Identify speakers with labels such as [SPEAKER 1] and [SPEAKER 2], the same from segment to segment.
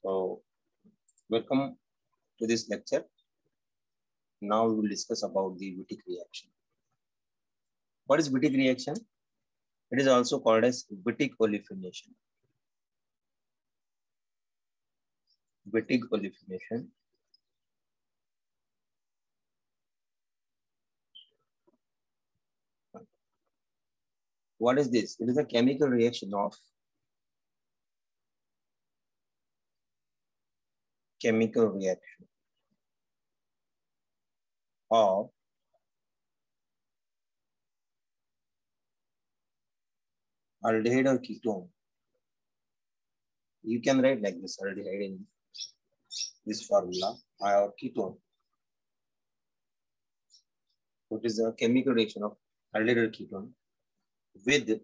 [SPEAKER 1] So, welcome to this lecture. Now we will discuss about the Wittig reaction. What is Wittig reaction? It is also called as Wittig olefination. Wittig olefination. What is this? It is a chemical reaction of aldehyde or ketone. You can write like this, aldehyde in this formula, or ketone. So it is a chemical reaction of aldehyde or ketone with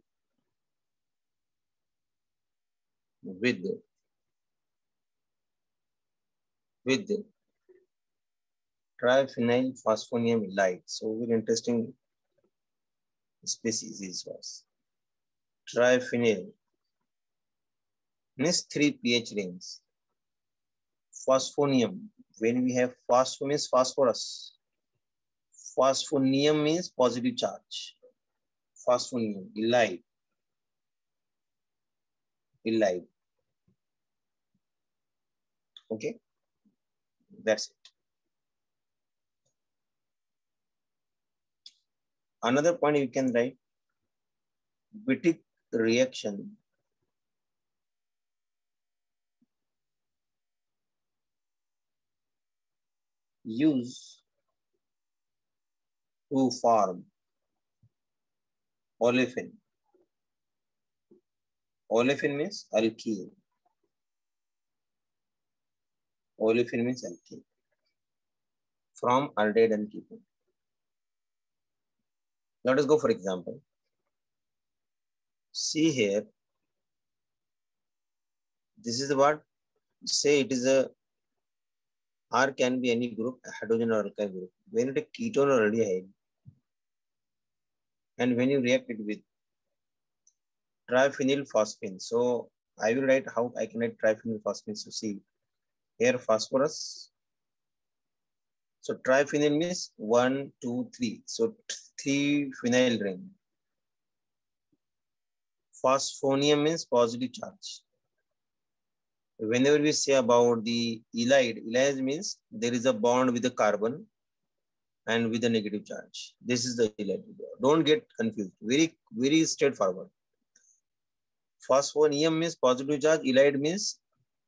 [SPEAKER 1] triphenyl phosphonium halide. So very interesting species is was. Triphenyl means 3 pH rings. Phosphonium, when we have phosphonium means phosphorus. Phosphonium means positive charge. Phosphonium, halide. Okay, that's it. Another point you can write, Wittig reaction used to form olefin. Olefin means alkene. Olefin means alkene from aldehyde and ketone. Let us go for example. See here, this is what, say it is a R can be any group, hydrogen or alkyl group. When it is ketone or aldehyde, and when you react it with triphenyl phosphine. So I will write how I can write triphenyl phosphine. So see here phosphorus. So triphenyl means 1, 2, 3. So 3 phenyl ring. Phosphonium means positive charge. Whenever we say about the halide means there is a bond with the carbon and with the negative charge. This is the halide. Don't get confused. Very straightforward. Phosphonium means positive charge. Halide means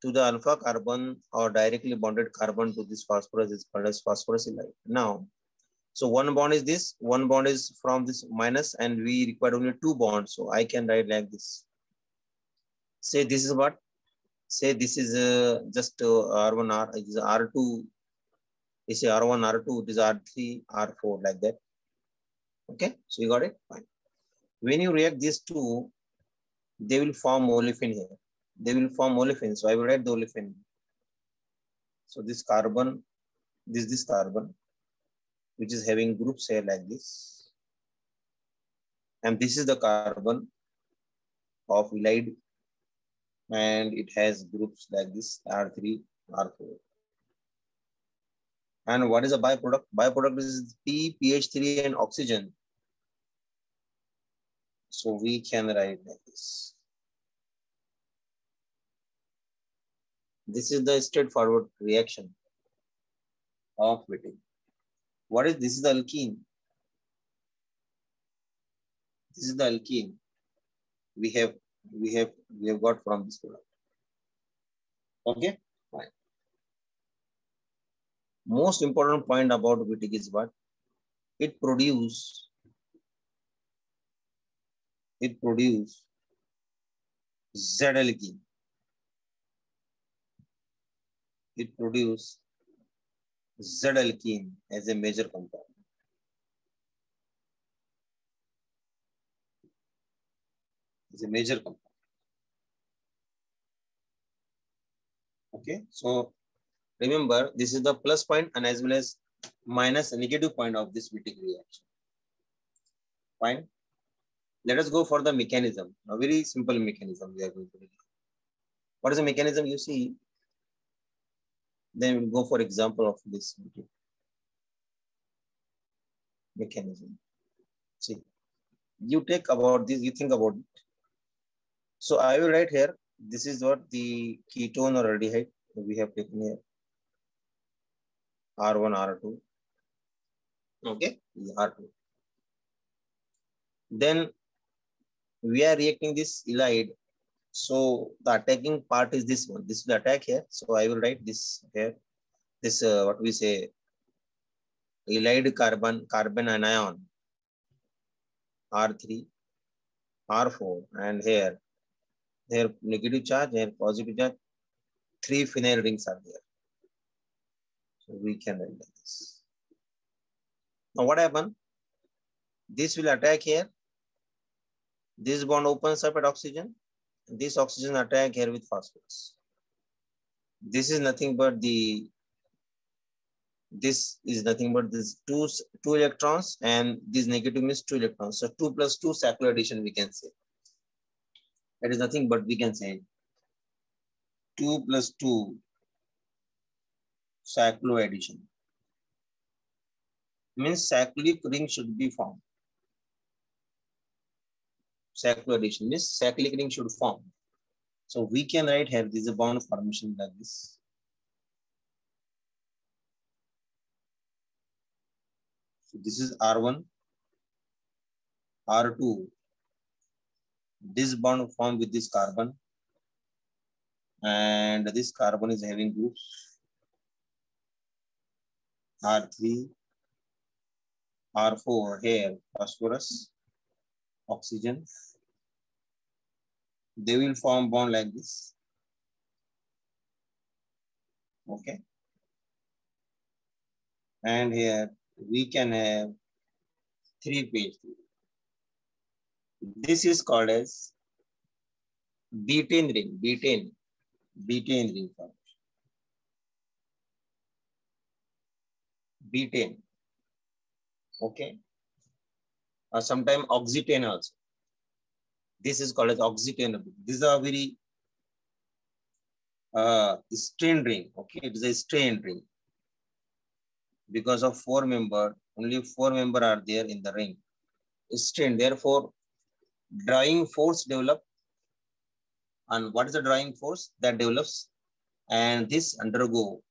[SPEAKER 1] to the alpha carbon or directly bonded carbon to this phosphorus is called as phosphorus halide. Now, so one bond is this, one bond is from this minus, and we require only 2 bonds. So I can write like this. Say this is what? Say this is just R1, R, it is R2. You say R1, R2, it is R3, R4, like that. Okay, so you got it? Fine. When you react these two, they will form olefin here. They will form olefin. So I will write the olefin. So this carbon, this carbon, which is having groups here like this. And this is the carbon of halide. And it has groups like this, R3, R4. And what is a byproduct? Byproduct is P, PH3 and oxygen. So we can write like this. This is the straightforward reaction of Wittig. What is this? Is the alkene. This is the alkene we have got from this product. Okay, fine. Most important point about Wittig is what? It produce Z alkene. It produce Z alkene as a major compound. It's a major compound. Okay, so remember this is the plus point and as well as minus negative point of this Wittig reaction. Fine. Let us go for the mechanism. A very simple mechanism we are going to do. What is the mechanism? You see, Then we'll go for example of this mechanism. See, you take about this, you think about it. So I will write here, this is what the ketone or aldehyde we have taken here. R1, R2. Okay, R2. Then we are reacting this ylide. So the attacking part is this one. This will attack here. So I will write this here. This what we say, ylide carbon anion R3, R4, and here negative charge and positive charge. 3 phenyl rings are there. So we can write like this. Now what happened? This will attack here. This bond opens up at oxygen. This oxygen attack here with phosphorus. This is nothing but this two electrons, and this negative means 2 electrons. So 2 plus 2 cyclo addition we can say. That is nothing but we can say 2 plus 2 cyclo addition. Means cyclic ring should be formed. Cyclo addition means cyclic ring should form. So we can write here, this is a bond formation like this. So this is R1, R2. This bond formed with this carbon, and this carbon is having groups R3, R4 here, phosphorus, oxygen. They will form bond like this. Okay. And here we can have 3-page. This is called as betaine ring, betaine ring formation. Betaine. Okay. Or sometimes oxytane also. This is called as oxytane. This is a very strained ring. Okay, it is a strained ring. Because of 4 members, only 4 members are there in the ring. It's strained. Therefore, drawing force develops. And what is the drawing force that develops? And this undergo,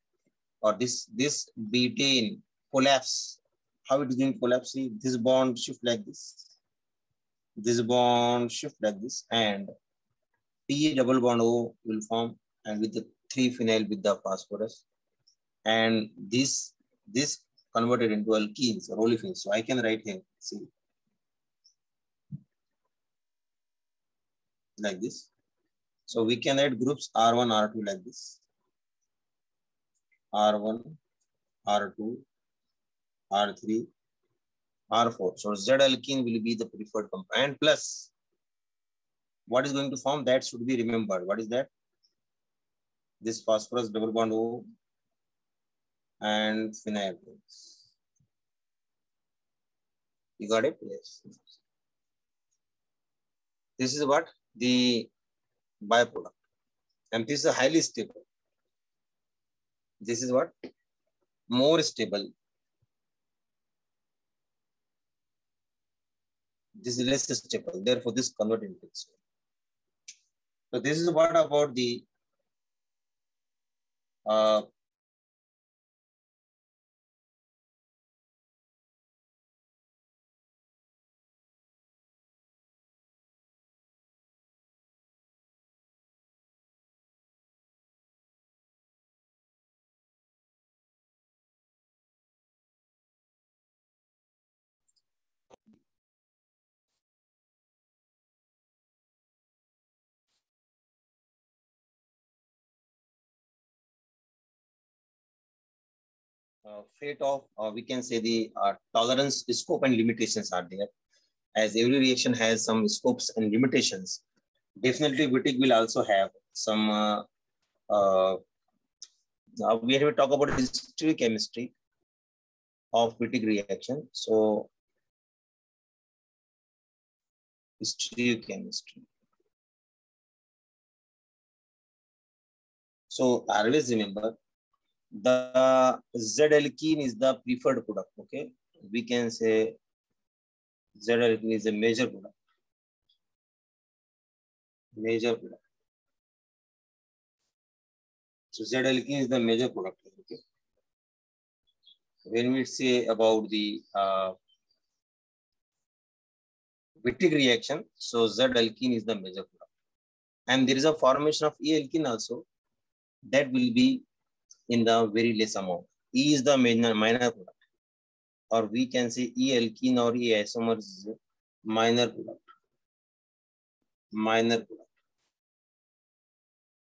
[SPEAKER 1] or this betaine collapse. How it is going to collapse? See, this bond shift like this. This bond shift like this, and P double bond O will form, and with the 3 phenyl with the phosphorus, and this converted into alkenes or olefins. So I can write here, see, like this. So we can write groups R1, R2 like this. R1, R2, R3, R4. So Z alkene will be the preferred compound. And plus, what is going to form? That should be remembered. What is that? This phosphorus double bond O and phenyl. You got it? Yes. This is what? The byproduct. And this is highly stable. This is what? More stable. This is less stable. Therefore, this convert into it. So this is what about the fate of, we can say the tolerance, scope and limitations are there. As every reaction has some scopes and limitations, definitely Wittig will also have some, we have to talk about histochemistry of Wittig reaction. So histochemistry. So always remember, the Z alkene is the preferred product. Okay, we can say Z alkene is a major product. Major product. So Z alkene is the major product. Okay. When we say about the Wittig reaction, so Z alkene is the major product, and there is a formation of E alkene also that will be in the very less amount. E is the minor product, or we can say E alkene or E isomer is minor product. Minor product.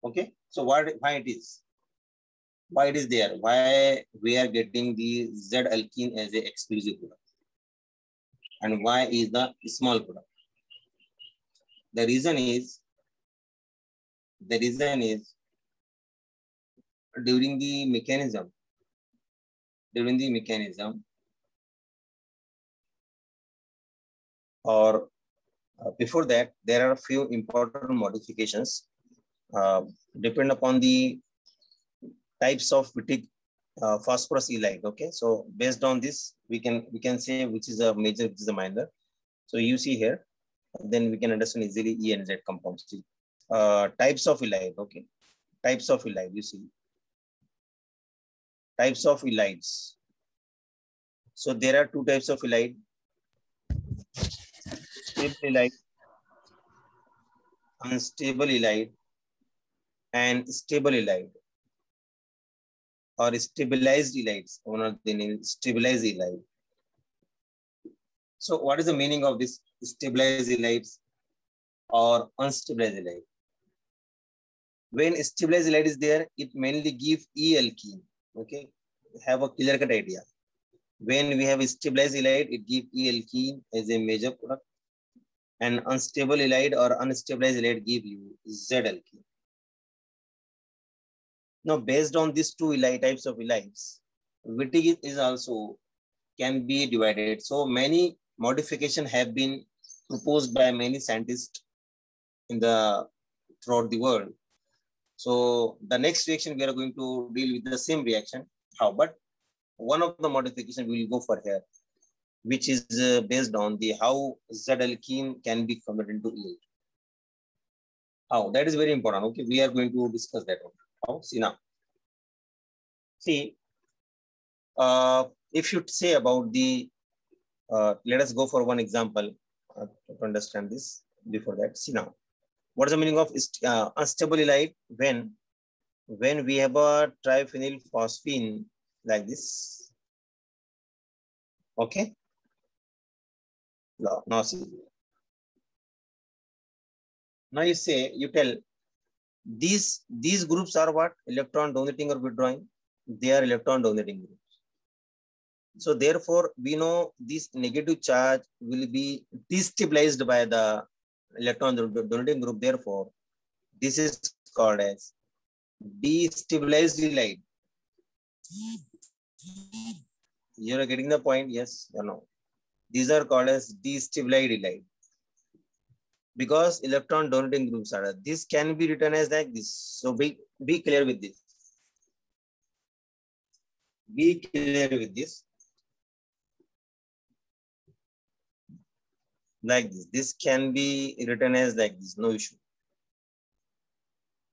[SPEAKER 1] Okay, so why it is? Why it is there? Why we are getting the Z alkene as a exclusive product? And why is the small product? The reason is during the mechanism, or before that, there are a few important modifications depend upon the types of Wittig phosphorus halide. Okay, so based on this, we can say which is a major, which is a minor. So you see here, then we can understand easily E and Z compounds. Types of halide. Okay, types of halide. You see, types of halides. So there are two types of halide: stable halide, unstable halide, and stable halide, or stabilized halides. One of the name stabilized halide. So what is the meaning of this stabilized halides or unstabilized halide? When stabilized halide is there, it mainly gives E alkene. Okay, have a clear cut idea. When we have a stabilized halide, it gives E alkene as a major product, and unstable halide or unstabilized halide give you Z alkene. Now, based on these two types of halides, Wittig is also can be divided. So many modifications have been proposed by many scientists throughout the world. So the next reaction we are going to deal with the same reaction. How? But one of the modifications we will go for here, which is based on the how Z alkene can be converted into E. How? That is very important. Okay, we are going to discuss that one. How? See now. See, if you say about the, let us go for one example to understand this. Before that, see now, what is the meaning of unstable halide? When we have a triphenyl phosphine like this. Okay. Now see. Now you tell these groups are what? Electron donating or withdrawing? They are electron donating groups. So therefore, we know this negative charge will be destabilized by the electron donating group. Therefore, this is called as destabilized halide. You are getting the point? Yes or no? These are called as destabilized halide. Because electron donating groups are, this can be written as like this. So be clear with this. Be clear with this. Like this. This can be written as like this, no issue.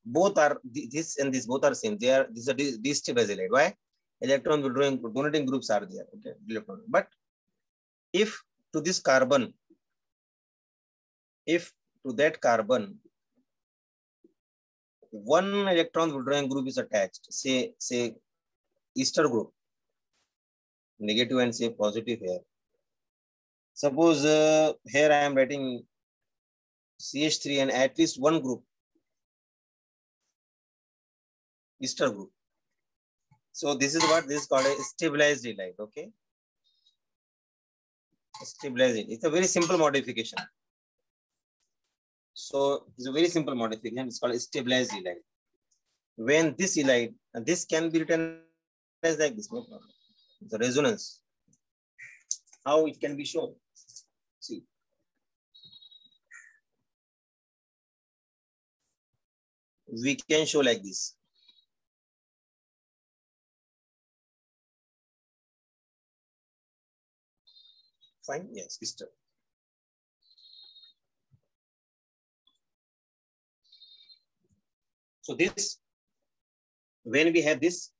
[SPEAKER 1] Both are, this and this both are same. These are destabilized halide. Why? Electron withdrawing donating groups are there. Okay, electron. But if to this carbon, if to that carbon, one electron withdrawing group is attached, say ester group, negative and say positive here. Suppose here I am writing CH3 and at least one group, ester group. So this is what this is called a stabilized halide. Okay, stabilized. It's a very simple modification. So it's a very simple modification. It's called a stabilized halide. When this halide, this can be written as like this, no problem. The resonance. How it can be shown? See. We can show like this. Fine. Yes, ester. So this, when we have this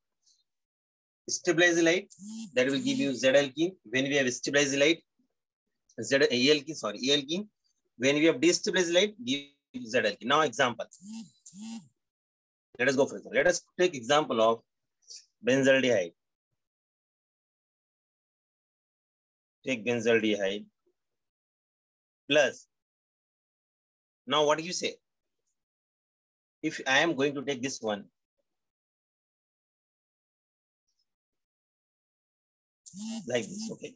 [SPEAKER 1] stabilized halide, that will give you Z alkene. When we have stabilized halide, E alkene. When we have destabilized halide, give Z alkene. Now example. Let us go for example. Let us take example of benzaldehyde. Take benzaldehyde plus. Now what do you say? If I am going to take this one, like this, okay?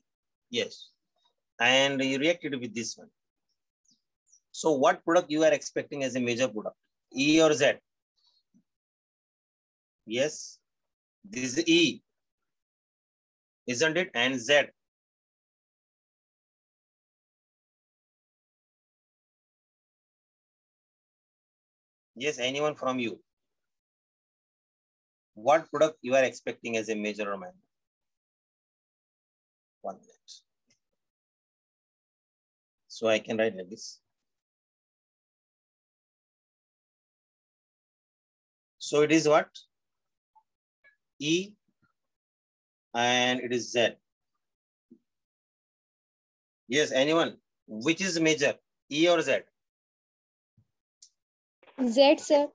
[SPEAKER 1] Yes. And you reacted with this one. So what product you are expecting as a major product? E or Z? Yes. This is E, isn't it? And Z. Yes, anyone from you? What product you are expecting as a major or minor? 1 minute. So I can write like this. So it is what? E and it is Z. Yes, anyone? Which is major? E or Z?
[SPEAKER 2] Z, sir.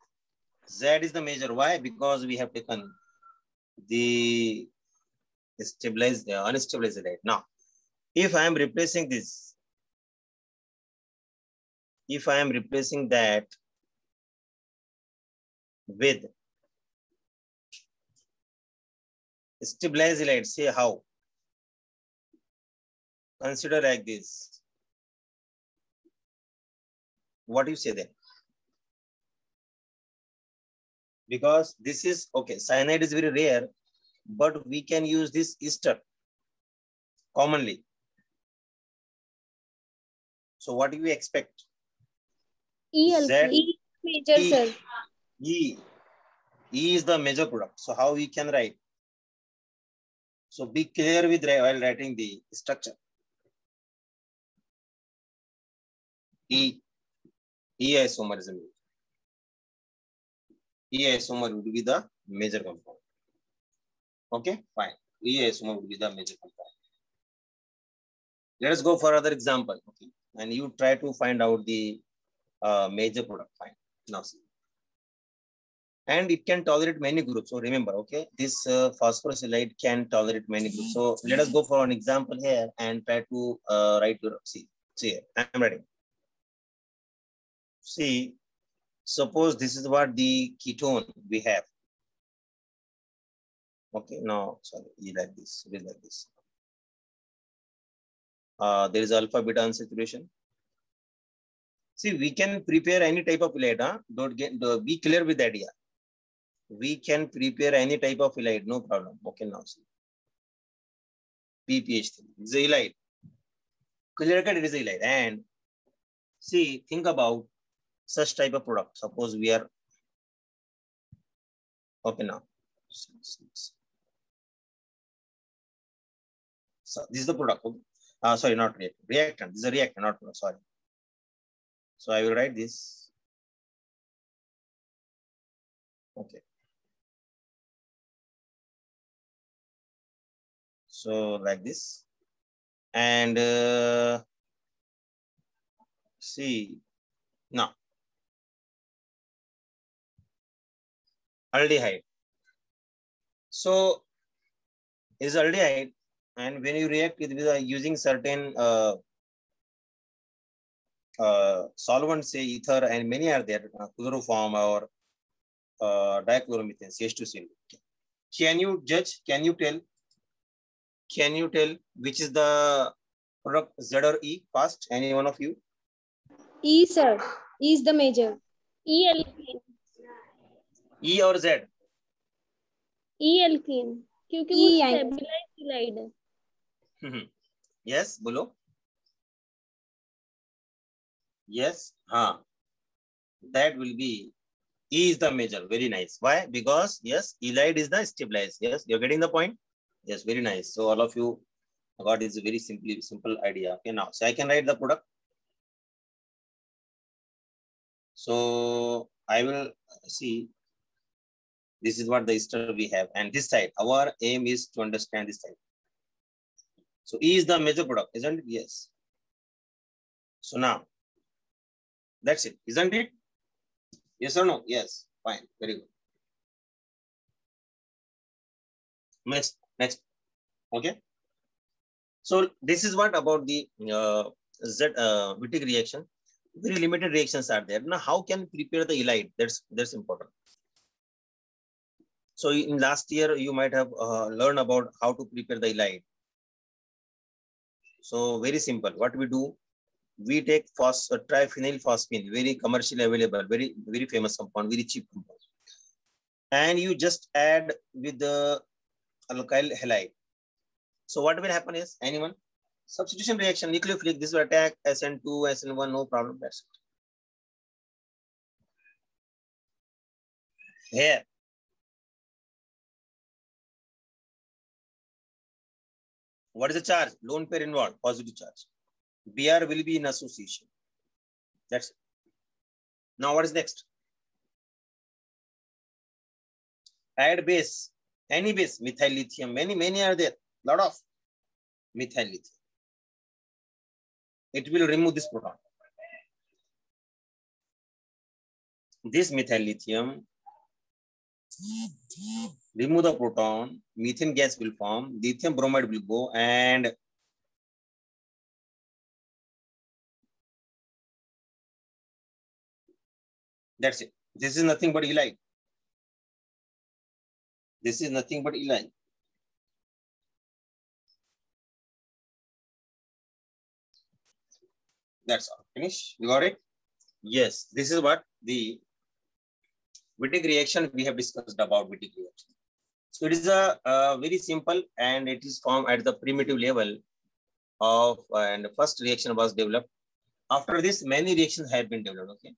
[SPEAKER 1] Z is the major. Why? Because we have taken the stabilized, unstabilized light. Now, if I am replacing this, if I am replacing that with stabilized light, say how? Consider like this. What do you say then? Because this is, okay, cyanide is very rare, but we can use this ester commonly. So what do we expect?
[SPEAKER 2] E alkene.
[SPEAKER 1] Z,
[SPEAKER 2] Major,
[SPEAKER 1] E,
[SPEAKER 2] sir.
[SPEAKER 1] E. E is the major product. So how we can write? So be clear with while writing the structure. E isomer is a major. E isomer would be the major compound. Okay, fine. E isomer would be the major compound. Let us go for another example. Okay, and you try to find out the major product. Fine. Now see. And it can tolerate many groups. So remember, okay, this phosphorus halide can tolerate many groups. So let us go for an example here and try to write your, see here, I'm writing. See, suppose this is what the ketone we have. Okay, now, sorry, like this, it is like this. There is alpha beta unsaturation. See, we can prepare any type of halide, huh? Be clear with the idea. We can prepare any type of halide, no problem. Okay, now see. PPH3, it's a halide. Clear cut, it is a halide. And see, think about such type of product. Suppose we are, okay now. So this is the product. Sorry, not reactant. Reactant. This is a reactant, not product. Sorry. So I will write this. Okay. So like this. And see now. Aldehyde. So is aldehyde, and when you react with using certain solvents, say ether, and many are there, chloroform or dichloromethane, CH2CN. Can you judge? Can you tell? Can you tell which is the product, Z or E? Fast, any one of you?
[SPEAKER 2] E, sir. E is the major. E alkene.
[SPEAKER 1] E or Z?
[SPEAKER 2] E alkene. क्योंकि वो stabilized halide है.
[SPEAKER 1] Yes, बोलो. Yes, हाँ. That will be, E is the major. Very nice. Why? Because yes, halide is the stabilized. Yes, you're getting the point. Yes, very nice. So all of you God is a very simple idea. Okay, now, so I can write the product. So I will see. This is what the ester we have, and this side, our aim is to understand this side. So E is the major product, isn't it? Yes. So now, that's it, isn't it? Yes or no? Yes. Fine. Very good. Next. Okay. So this is what about the Wittig reaction. Very limited reactions are there. Now, how can we prepare the ylide? That's important. So in last year, you might have learned about how to prepare the ylide. So very simple. What we do, we take triphenylphosphine, very commercially available, very famous compound, very cheap compound, and you just add with the alkyl halide. So what will happen is, anyone, substitution reaction, nucleophilic, this will attack SN2, SN1, no problem. That's it. Here, what is the charge? Lone pair involved, positive charge. Br will be in association. That's it. Now what is next? Add base, any base, methyl lithium, many are there, lot of methyl lithium. It will remove this proton. This methyl lithium, remove the proton, methane gas will form, lithium bromide will go, and that's it. This is nothing but ylide. This is nothing but ylide. That's all. Finish. You got it? Yes. This is what the Wittig reaction we have discussed about Wittig reaction. So it is a very simple, and it is formed at the primitive level of, and the first reaction was developed. After this, many reactions have been developed. Okay.